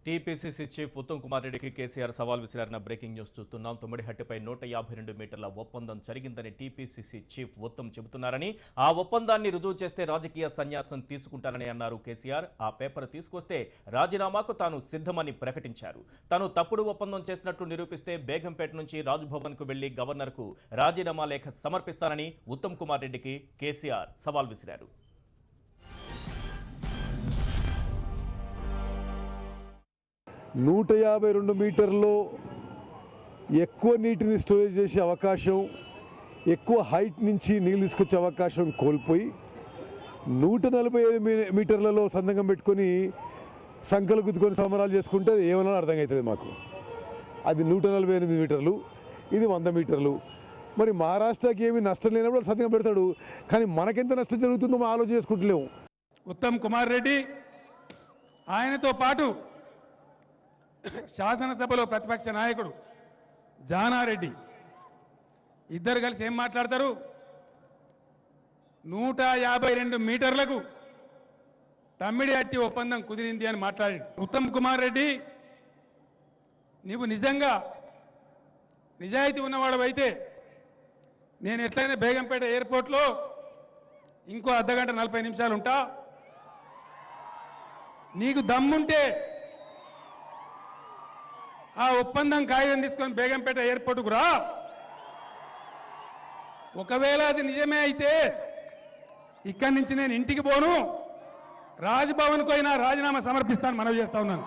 TPCC chief Uttam Kumar రెడ్డికి కేసీఆర్ సవాల్ విసిరారిన breaking news చూస్తున్నాం. తుమ్మడిహట్టిపై 152 మీటర్ల ఒప్పందం జరిగిందని టీపీసీసీ చీఫ్ ఉత్తమ్ చెబుతున్నారని, ఆ ఒప్పందాన్ని రుజువు చేస్తే రాజకీయ సన్యాసం తీసుకుంటారని అన్నారు కేసీఆర్. ఆ పేపర్ తీసుకొస్తే రాజీనామాకు తాను సిద్ధమని ప్రకటించారు. తాను తప్పుడు ఒప్పందం చేసినట్లు నిరూపిస్తే బేగంపేట నుంచి రాజ్భవన్కు వెళ్లి గవర్నర్కు రాజీనామా లేఖ సమర్పిస్తానని ఉత్తమ్ కుమార్ రెడ్డికి కేసీఆర్ సవాల్ విసిరారు. 152 మీటర్లో ఎక్కువ నీటిని స్టోరేజ్ చేసే అవకాశం, ఎక్కువ హైట్ నుంచి నీళ్ళు తీసుకొచ్చే అవకాశం కోల్పోయి 145 మీటర్లలో సంతకం పెట్టుకొని సంకలు గుద్దుకొని సమరాలు చేసుకుంటే ఏమన్నా అర్థమవుతుంది మాకు. అది 148 మీటర్లు, ఇది 100 మీటర్లు. మరి మహారాష్ట్రకి ఏమి నష్టం లేనప్పుడు సంతకం పెడతాడు, కానీ మనకెంత నష్టం జరుగుతుందో మనం ఆలోచన చేసుకుంటలేము. ఉత్తమ్ కుమార్ రెడ్డి ఆయనతో పాటు శాసనసభలో ప్రతిపక్ష నాయకుడు జానారెడ్డి ఇద్దరు కలిసి ఏం మాట్లాడతారు? 152 మీటర్లకు తమ్మిడిహట్టి ఒప్పందం కుదిరింది అని మాట్లాడాడు. ఉత్తమ్ కుమార్ రెడ్డి, నీవు నిజంగా నిజాయితీ ఉన్నవాడు అయితే నేను ఎట్లయినా బేగంపేట ఎయిర్పోర్ట్లో ఇంకో అర్ధగంట 40 నిమిషాలు ఉంటా. నీకు దమ్ముంటే ఆ ఒప్పందం కాగితం తీసుకొని బేగంపేట ఎయిర్పోర్టుకు రా. ఒకవేళ అది నిజమే అయితే ఇక్కడి నుంచి నేను ఇంటికి పోను, రాజ్భవన్కు అయినా రాజీనామా సమర్పిస్తాను మనవి చేస్తా ఉన్నాను.